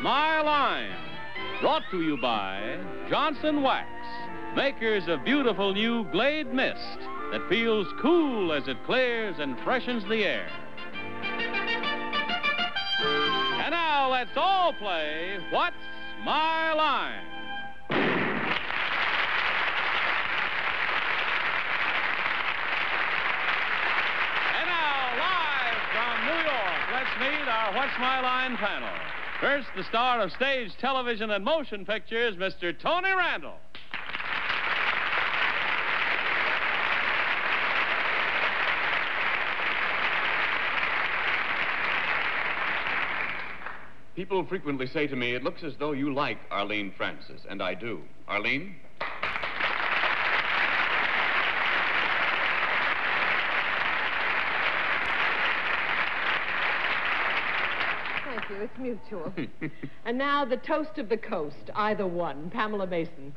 My Line? Brought to you by Johnson Wax, makers of beautiful new Glade Mist that feels cool as it clears and freshens the air. And now let's all play What's My Line? And now, live from New York, let's meet our What's My Line panel. First, the star of stage, television, and motion pictures, Mr. Tony Randall. People frequently say to me, it looks as though you like Arlene Francis, and I do. Arlene? Thank you. It's mutual. And now the toast of the coast, either one, Pamela Mason.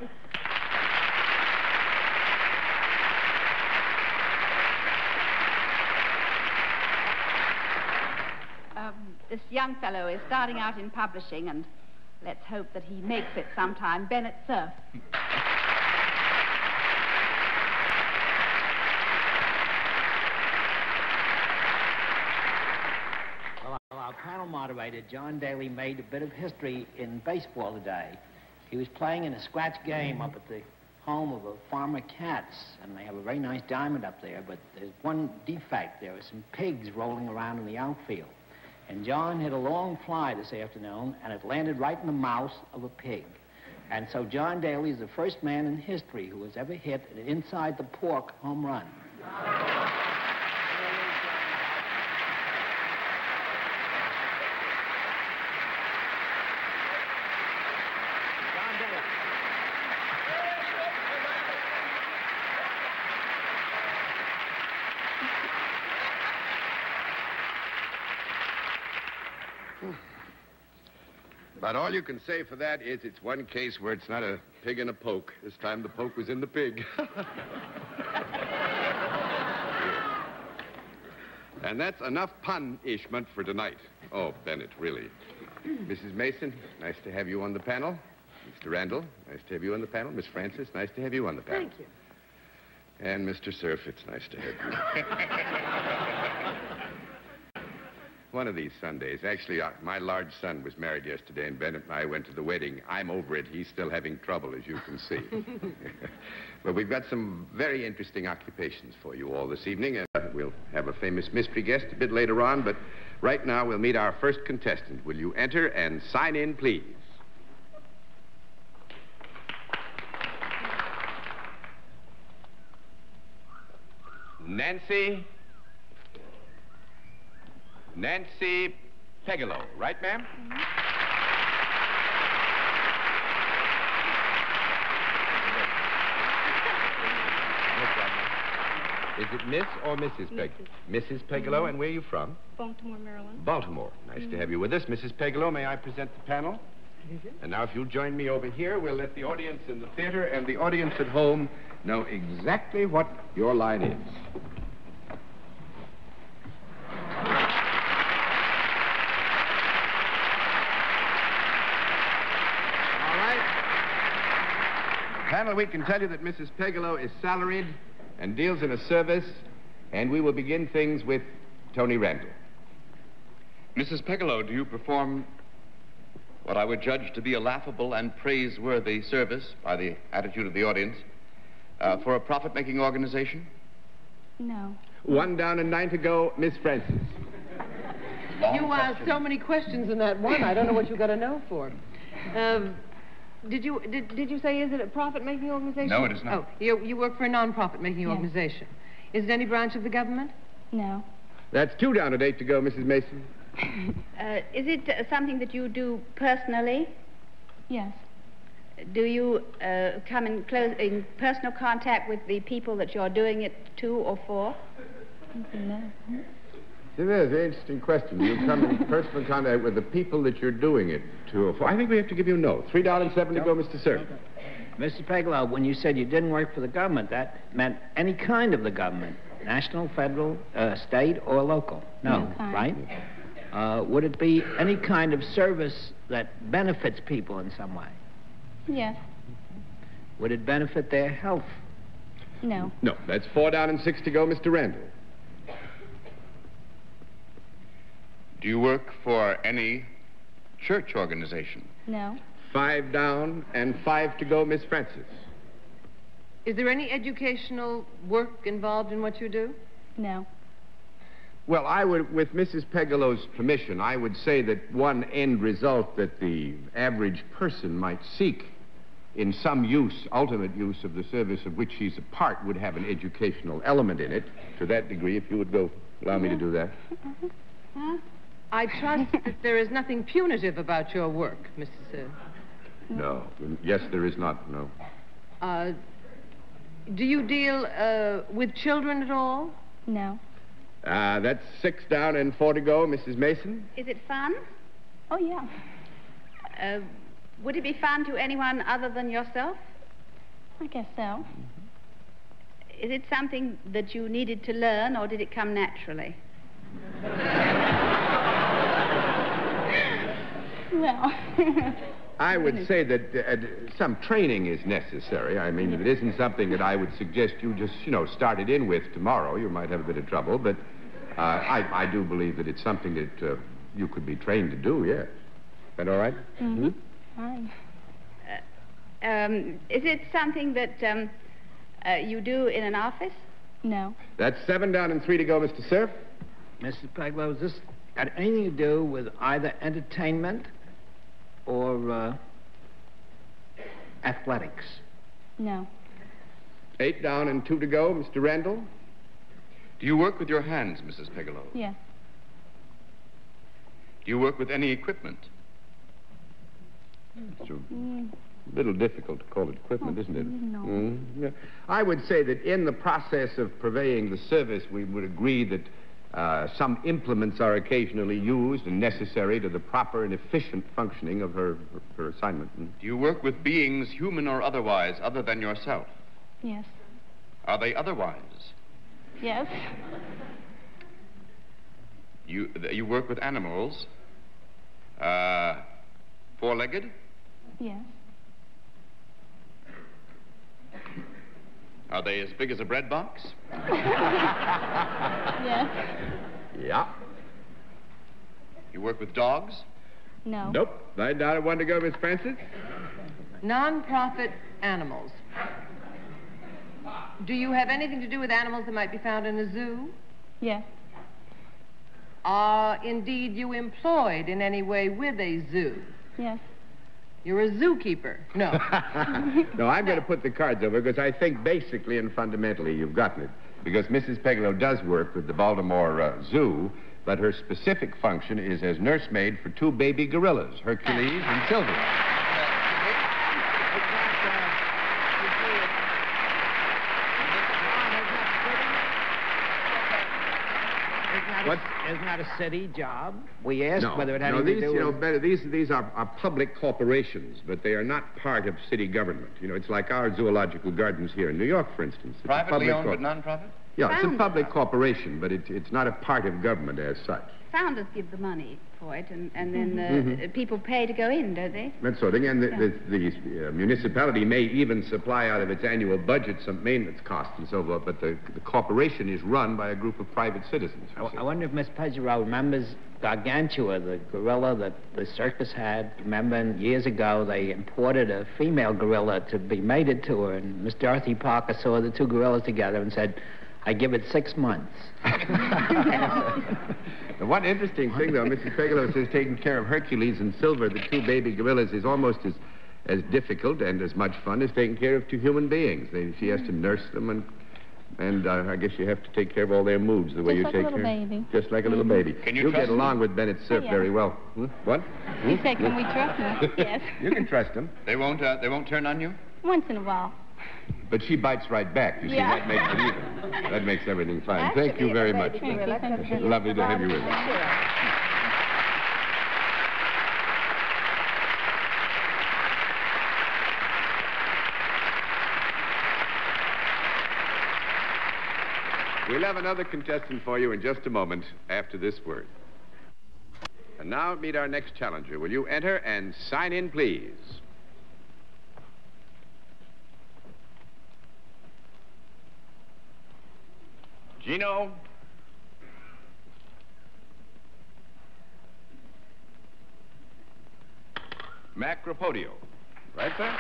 This young fellow is starting out in publishing, and let's hope that he makes it sometime. Bennett, Cerf. Well, our panel moderator, John Daly, made a bit of history in baseball today. He was playing in a scratch game up at the home of a farmer Katz, and they have a very nice diamond up there, but there's one defect. There are some pigs rolling around in the outfield. And John hit a long fly this afternoon, and it landed right in the mouth of a pig. And so John Daly is the first man in history who has ever hit an inside-the-pork home run. But all you can say for that is it's one case where it's not a pig and a poke. This time the poke was in the pig. And that's enough punishment for tonight. Oh, Bennett, really. Mrs. Mason, nice to have you on the panel. Mr. Randall, nice to have you on the panel. Miss Francis, nice to have you on the panel. Thank you. And Mr. Cerf, it's nice to have you. One of these Sundays. Actually, my large son was married yesterday, and Bennett and I went to the wedding. I'm over it. He's still having trouble, as you can see. But we've got some very interesting occupations for you all this evening. We'll have a famous mystery guest a bit later on, but right now we'll meet our first contestant. Will you enter and sign in, please? Nancy Pegelow, right, ma'am? Mm-hmm. Is it Miss or Mrs. Pegelow? Mrs. Pegelow, and where are you from? Baltimore, Maryland. Baltimore. Nice to have you with us. Mrs. Pegelow, may I present the panel? And now if you'll join me over here, we'll let the audience in the theater and the audience at home know exactly what your line is. Panel, we can tell you that Mrs. Pegelow is salaried and deals in a service, and we will begin things with Tony Randall. Mrs. Pegelow, do you perform what I would judge to be a laughable and praiseworthy service by the attitude of the audience for a profit-making organization? No. One down and 9 to go, Miss Francis. You asked so many questions in that one, I don't know what you got to know for. Did you say, is it a profit-making organization? No, it is not. Oh, you work for a non-profit-making organization. Is it any branch of the government? No. That's 2 down and 8 to go, Mrs. Mason. Is it something that you do personally? Yes. Do you come in personal contact with the people that you're doing it to or for? No. It is an interesting question. You come in personal contact with the people that you're doing it to. I think we have to give you a no. 3 down and 7 to go, Mr. Cerf. Mr. Pegelow, when you said you didn't work for the government, that meant any kind of the government, national, federal, state, or local. No, right? Would it be any kind of service that benefits people in some way? Yes. Would it benefit their health? No. No, that's 4 down and 6 to go, Mr. Randall. Do you work for any church organization? No. 5 down and 5 to go, Miss Francis. Is there any educational work involved in what you do? No. Well, I would, with Mrs. Pegelow's permission, I would say that one end result that the average person might seek in some use, ultimate use of the service of which she's a part, would have an educational element in it. To that degree, if you would allow me to do that. I trust that there is nothing punitive about your work, Mr. Cerf. No. Yes, there is not, no. Do you deal with children at all? No. That's 6 down and 4 to go, Mrs. Mason. Is it fun? Oh, yeah. Would it be fun to anyone other than yourself? I guess so. Is it something that you needed to learn, or did it come naturally? Well. I would say that some training is necessary. I mean, it isn't something that I would suggest you just, start it in with tomorrow. You might have a bit of trouble, but I do believe that it's something that you could be trained to do, yes. Is that all right? Mm-hmm. Fine. Is it something that you do in an office? No. That's 7 down and 3 to go, Mr. Cerf. Mrs. Peglow, has this got anything to do with either entertainment or athletics? No. 8 down and 2 to go, Mr. Randall. Do you work with your hands, Mrs. Pegelow? Yes. Do you work with any equipment? It's a little difficult to call it equipment, isn't it? No. Yeah. I would say that in the process of purveying the service, we would agree that some implements are occasionally used and necessary to the proper and efficient functioning of her assignment. Do you work with beings, human or otherwise, other than yourself? Yes. Are they otherwise? Yes. You work with animals? Four-legged? Yes. Are they as big as a bread box? Yes. Yeah. You work with dogs? No. Nope. 9 down and 1 to go, Miss Francis. Non-profit animals. Do you have anything to do with animals that might be found in a zoo? Yes. Are indeed you employed in any way with a zoo? Yes. You're a zookeeper. No. No, I'm going to put the cards over because I think basically and fundamentally you've gotten it. Because Mrs. Pegelow does work with the Baltimore Zoo, but her specific function is as nursemaid for 2 baby gorillas, Hercules and Silver. Isn't that a city job? We asked No, whether it had no, anything these, to do with... Bennett, these are public corporations, but they are not part of city government. It's like our zoological gardens here in New York, for instance. It's a Privately public owned but non-profit? Yeah, it's a public corporation, but it's not a part of government as such. Founders give the money for it, and then people pay to go in, don't they? That sort of thing. And the municipality may even supply out of its annual budget some maintenance costs and so forth, but the corporation is run by a group of private citizens. I wonder if Miss Pegelow remembers Gargantua, the gorilla that the circus had. Remember, years ago, they imported a female gorilla to be mated to her, and Miss Dorothy Parker saw the 2 gorillas together and said, I give it 6 months. The one interesting thing, though, Mrs. Pegelow says taking care of Hercules and Silver, the 2 baby gorillas, is almost as difficult and as much fun as taking care of 2 human beings. She has to nurse them, and I guess you have to take care of all their moods the way you take care. Just like a little baby. Just like a little baby. Can you You'll trust get along with Bennett Cerf yeah. very well. What? He said, can we trust him? Yes. You can trust them. They won't turn on you? Once in a while. But she bites right back. You see, Yeah. that makes it even. That makes everything fine. Thank you very much. Thank you. Lovely to have you with us. We'll have another contestant for you in just a moment after this word. And now meet our next challenger. Will you enter and sign in, please? Gino. Macropodio. Right, sir?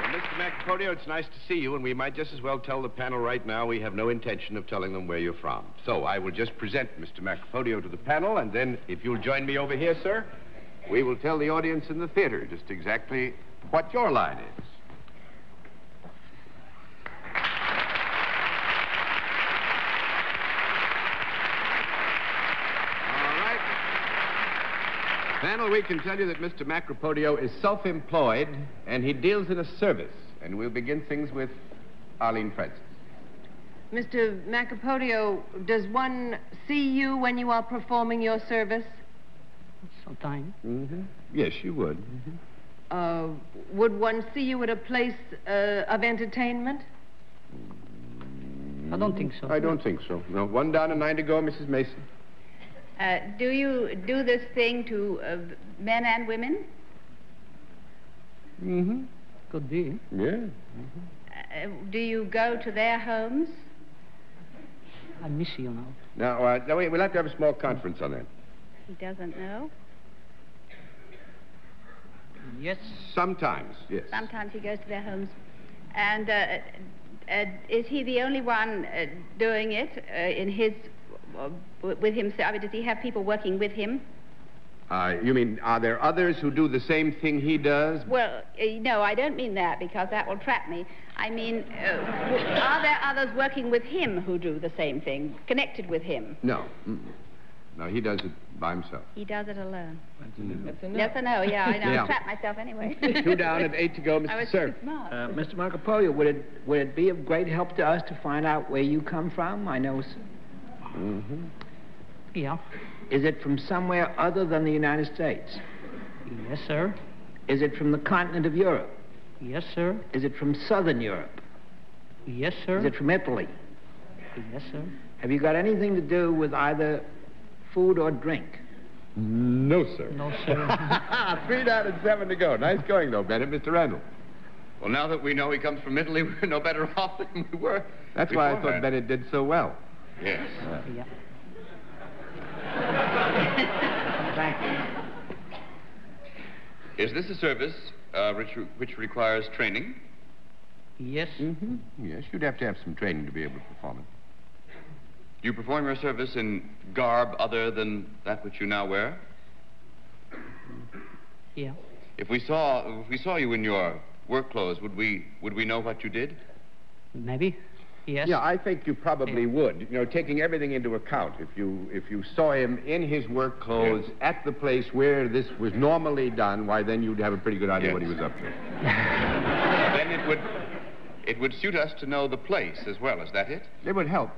Well, Mr. Macropodio, it's nice to see you, and we might just as well tell the panel right now we have no intention of telling them where you're from. So I will just present Mr. Macropodio to the panel, and then if you'll join me over here, sir, we will tell the audience in the theater just exactly what your line is. Panel, we can tell you that Mr. Macropodio is self-employed, and he deals in a service. And we'll begin things with Arlene Francis. Mr. Macropodio, does one see you when you are performing your service? Sometimes. Mm-hmm. Yes, you would. Mm-hmm. Would one see you at a place of entertainment? I don't think so. I don't think so. No, one down and 9 to go, Mrs. Mason. Do you do this thing to men and women? Mm-hmm. Could be. Yeah. Mm-hmm. Do you go to their homes? I miss you now. Now, we'll have to have a small conference on that. He doesn't know. Yes. Sometimes, yes. Sometimes he goes to their homes. And is he the only one doing it in his... with himself? I mean, does he have people working with him? You mean, are there others who do the same thing he does? Well, no, I don't mean that, because that will trap me. I mean, are there others working with him who do the same thing, connected with him? No. Mm-mm. No, he does it by himself. He does it alone. That's a no. Yes or no? Yeah, I know. Yeah. I trapped myself anyway. 2 down and 8 to go, I was Mr. Cerf. too smart. Mr. Marcopolio, would it be of great help to us to find out where you come from? I know... Mm-hmm. Yeah. Is it from somewhere other than the United States? Yes, sir. Is it from the continent of Europe? Yes, sir. Is it from southern Europe? Yes, sir. Is it from Italy? Yes, sir. Have you got anything to do with either food or drink? No, sir. No, sir. 3 down and 7 to go. Nice going, though, Bennett. Mr. Randall. Well, now that we know he comes from Italy, we're no better off than we were. That's why I thought Bennett did so well. Yes. Yeah. Thank you. Is this a service which requires training? Yes. Mm-hmm. Yes, you'd have to have some training to be able to perform it. Do you perform your service in garb other than that which you now wear? Yeah. If we saw you in your work clothes, would we know what you did? Maybe. Yes. Yeah, I think you probably would. You know, taking everything into account. If you saw him in his work clothes at the place where this was normally done, why, then you'd have a pretty good idea what he was up to. Then it would suit us to know the place as well. Is that it? It would help.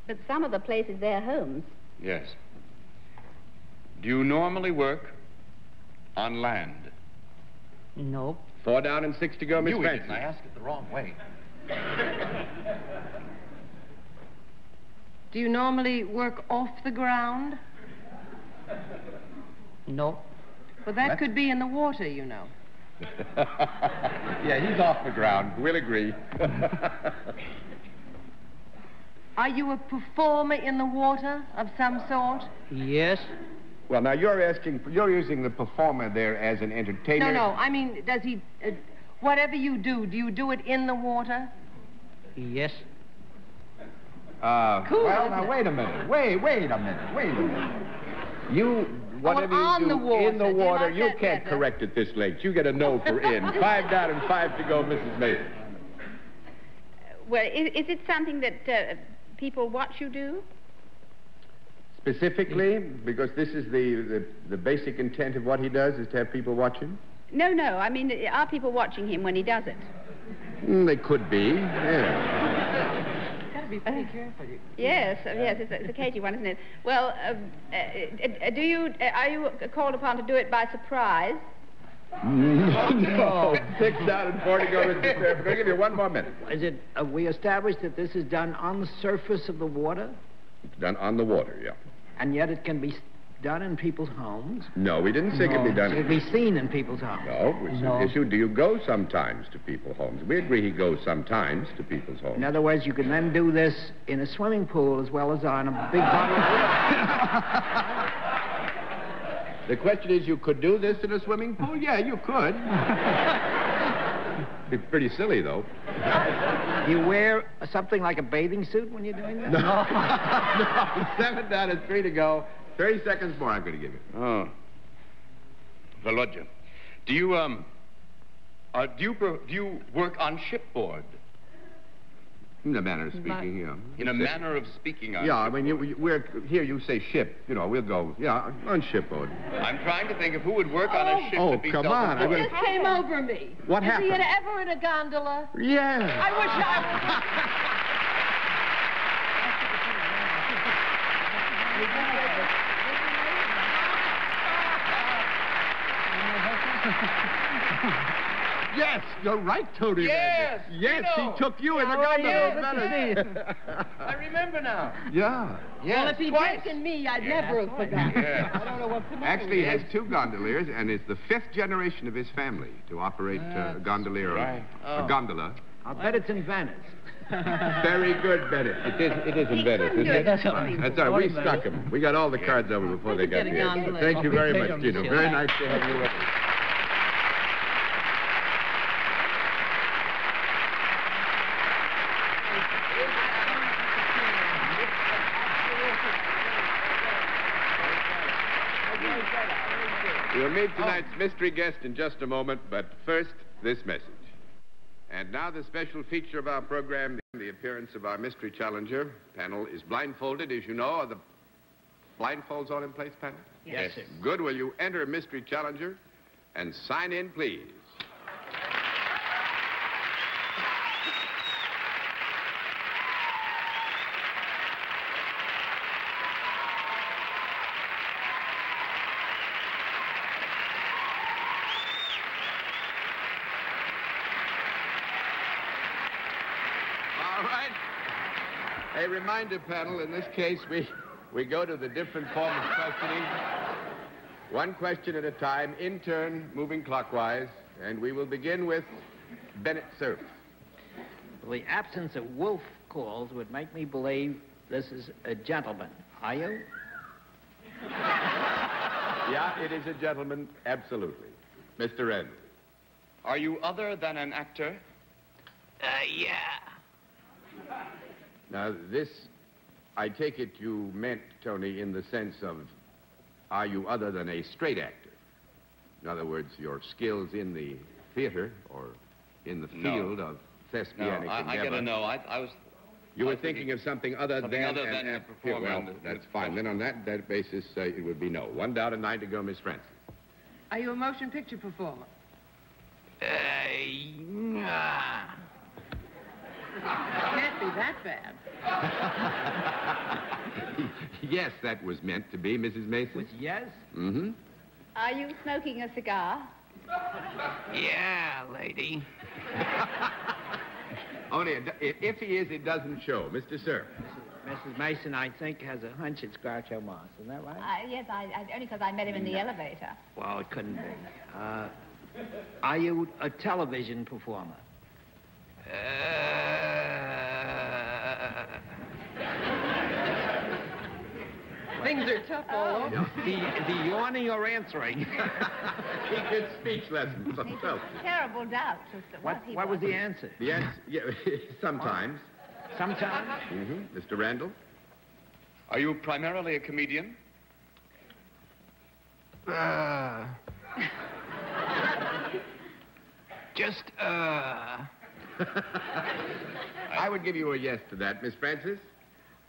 But some of the places, their homes. Yes. Do you normally work on land? No. 4 down and 6 to go, Miss Francis. I asked it the wrong way. Do you normally work off the ground? No. Well, that could be in the water, you know. Yeah, he's off the ground. We'll agree. Are you a performer in the water of some sort? Yes. Well, now, you're using the performer there as an entertainer. No. I mean, does he... whatever you do you do it in the water? Yes. Cool, well, isn't now, it? wait a minute. Wait a minute. Whatever on you the do water. in the Do you water, like you that can't better? correct it this late. You get a no for in. 5 down and 5 to go, Mrs. Mason. Well, is it something that people watch you do? Specifically, because this is the basic intent of what he does, is to have people watch him? No. I mean, are people watching him when he does it? They could be, yeah. Gotta be pretty careful. Yes, it's a cagey one, isn't it? Well, are you called upon to do it by surprise? No. 6 down and 4 to go, Mr. Cerf. We're going to give you 1 more minute. Is it, we established that this is done on the surface of the water, It's done on the water, yeah. and yet it can be done in people's homes? No, we didn't say it could be done. It can be seen in people's homes? No, it's an issue. Do you go sometimes to people's homes? We agree he goes sometimes to people's homes. In other words, you can then do this in a swimming pool as well as on a big bottle of water. The question is, you could do this in a swimming pool? Yeah, you could. It's pretty silly, though. You wear something like a bathing suit when you're doing this? No. 7 down and 3 to go. 30 seconds more I'm going to give you. Oh. Volodya, do you work on shipboard? In a manner of speaking, yeah. In a manner of speaking, Yeah, I mean, we're here. You say ship. You know, we'll go. Yeah, on shipboard. I'm trying to think of who would work on a ship to be come on! It just came over me. What happened? Is he ever in a gondola? Yeah. I wish Yes, you're right, Tony. Yes, Yes, he took you in the gondola. I remember now. Yeah. Well, if he'd taken me, I'd never have forgotten. Yeah. I don't know what's the matter Actually, he with has 2 gondoliers, and it's the 5th generation of his family to operate a gondolier, right. a gondola. I'll bet it's in Venice. Very good, Bennett. It is in Venice, isn't it? That's all right. We struck him. We got all the cards over before they got here. Thank you very much, Gino. Very nice to have you with us. We'll meet tonight's mystery guest in just a moment, but first, this message. And now the special feature of our program, the appearance of our mystery challenger. Panel is blindfolded, as you know. Are the blindfolds all in place, panel? Yes, sir. Good. Will you enter mystery challenger and sign in, please? A reminder, panel, in this case, we go to the different form of questioning. 1 question at a time, in turn, moving clockwise. And we will begin with Bennett Cerf. Well, the absence of wolf calls would make me believe this is a gentleman. Are you? Yeah, it is a gentleman, absolutely. Mr. Randall. Are you other than an actor? Yeah. Now, this, I take it you meant, Tony, in the sense of, are you other than a straight actor? In other words, your skills in the theater or in the field of thespianic endeavor. I gotta know. I was... You were thinking of something other than a performer. Well, that's fine. Then on that basis, it would be no. 1 down and 9 to go, Miss Francis. Are you a motion picture performer? Nah. Can't be that bad. Yes, that was meant to be, Mrs. Mason. Was yes? Mm-hmm. Are you smoking a cigar? Yeah, lady. Only, if he is, it doesn't show. Mr. Cerf. Mrs. Mason, I think, has a hunch it's Groucho Marx. Isn't that right? Yes, only because I met him in the elevator. Well, it couldn't be. Are you a television performer? Things are tough all over. The yawning or answering? He gets speech lessons himself. Terrible doubts as to What was the answer? The answer, yeah, sometimes. Sometimes? Mm-hmm. Mr. Randall? Are you primarily a comedian? I would give you a yes to that, Miss Francis.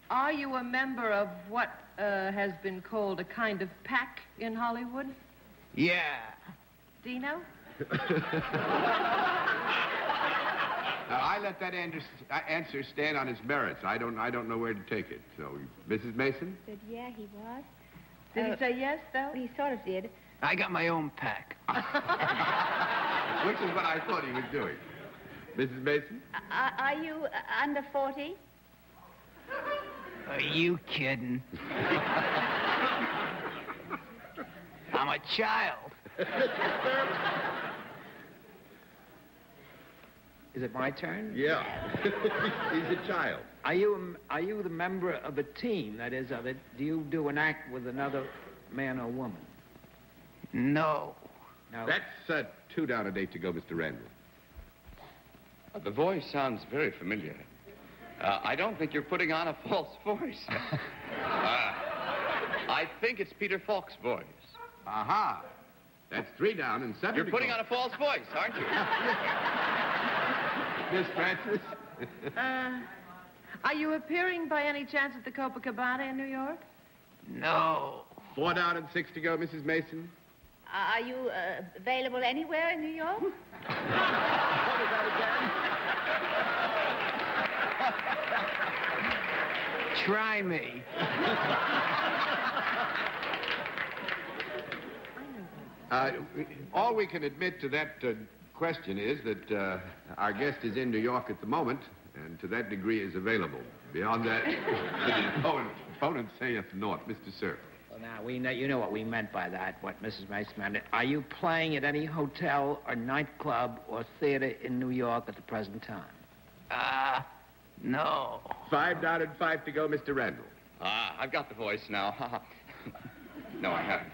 Are you a member of what has been called a kind of pack in Hollywood? Yeah. Dino? Now, I let that answer stand on its merits. I don't know where to take it. So, Mrs. Mason? Said, yeah, he was. Did he say yes, though? He sort of did. I got my own pack. Which is what I thought he was doing. Mrs. Mason? Are you under 40? Are you kidding? I'm a child. Is it my turn? Yeah. He's a child. Are you the member of a team? That is, do you do an act with another man or woman? No. No. That's 2 down and 8 to go, Mr. Randall. The voice sounds very familiar. I don't think you're putting on a false voice. I think it's Peter Falk's voice. Aha. That's 3 down and 7 You're to putting go. on a false voice, aren't you? Miss Francis? Are you appearing by any chance at the Copacabana in New York? No. 4 down and 6 to go, Mrs. Mason. Are you available anywhere in New York? What was that again? Try me. All we can admit to that question is that our guest is in New York at the moment, and to that degree is available. Beyond that, the opponent saith naught. Mr. Cerf. Well, now, you know what we meant by that, what Mrs. Mason meant. Are you playing at any hotel or nightclub or theater in New York at the present time? No. 5 down and 5 to go, Mr. Randall. I've got the voice now. No, I haven't.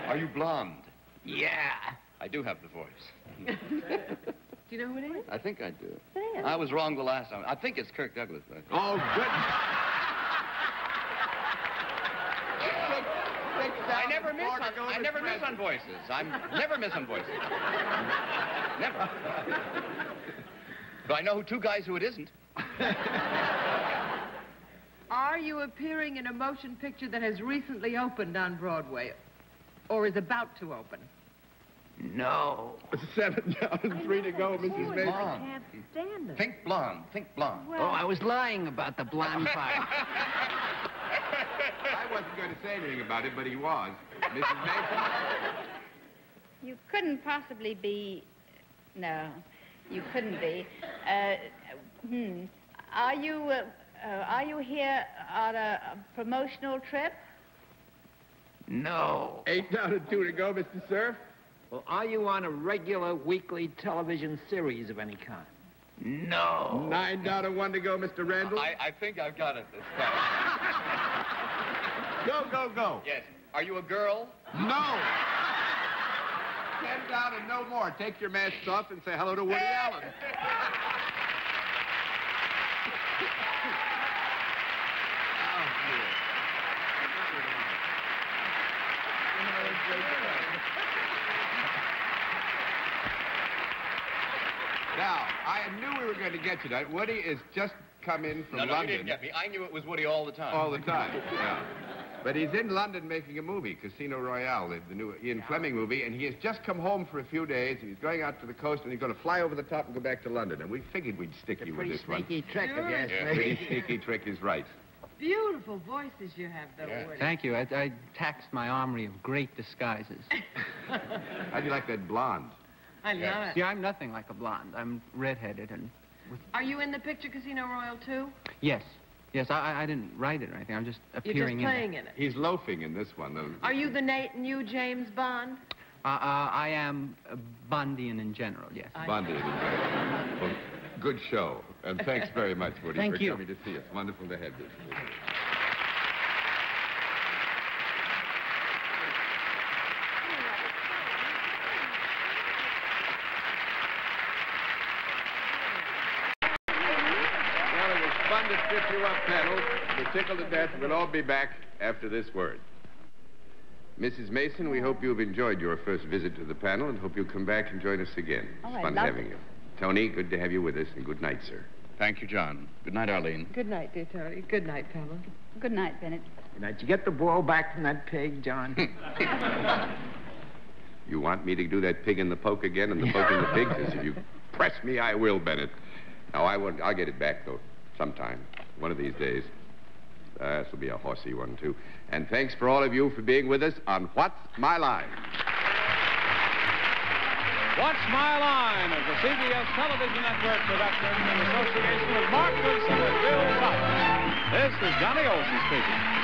Are you blonde? Yeah. I do have the voice. Do you know who it is? I think I do. Say it. I was wrong the last time. I think it's Kirk Douglas. Oh, good. I never miss on voices. I'm never miss on voices. Never. But I know 2 guys who it isn't. Are you appearing in a motion picture that has recently opened on Broadway or is about to open? No. 7 down and 3 to go, Mrs. Mason. I can't stand it. Think blonde. Think blonde. Well, Oh, I was lying about the blonde part. I wasn't going to say anything about it, but he was. Mrs. Mason? You couldn't possibly be... No, you couldn't be. Are you here on a promotional trip? No. 8 down and 2 to go, Mr. Cerf. Well, are you on a regular weekly television series of any kind? No. 9 down and 1 to go, Mr. Randall. I think I've got it this time. Go. Yes. Are you a girl? No. 10 down and no more. Take your masks off and say hello to Woody Allen. Now, I knew we were going to get you tonight. Woody has just come in from London. No, you didn't get me. I knew it was Woody all the time. All the time, yeah. But he's in London making a movie, Casino Royale, the new Ian Fleming movie, and he has just come home for a few days, and he's going out to the coast, and he's going to fly over the top and go back to London. And we figured we'd stick you with this one. Pretty sneaky trick, I guess. Yeah, pretty sneaky trick is right. Beautiful voices you have, though, Woody. Thank you. I taxed my armory of great disguises. How do you like that blonde? I love it. See, I'm nothing like a blonde. I'm redheaded and... Are you in the picture Casino Royale, too? Yes. Yes, I didn't write it or anything. I'm just appearing You're just playing in it. He's loafing in this one. Are you the new James Bond? I am Bondian in general, yes. Bondian. Well, good show. And thanks very much, Woody, Thank for you. coming to see us. Wonderful to have you. Fun to strip you up, panel. We're tickled to death. We'll all be back after this word. Mrs. Mason, we hope you've enjoyed your first visit to the panel and hope you'll come back and join us again. It's fun having you. Tony, good to have you with us, and good night, sir. Thank you, John. Good night, Arlene. Good night, dear Tony. Good night, Pamela. Good night, Bennett. Now, did you get the ball back from that pig, John? You want me to do that pig in the poke again and the poke in the pig? 'Cause if you press me, I will, Bennett. Now, I'll get it back, though, sometime, one of these days. This will be a horsey one, too. And thanks for all of you for being with us on What's My Line? Watch My Line is a CBS television network production in association with Mark Goodson and Bill South. This is Johnny Olson speaking.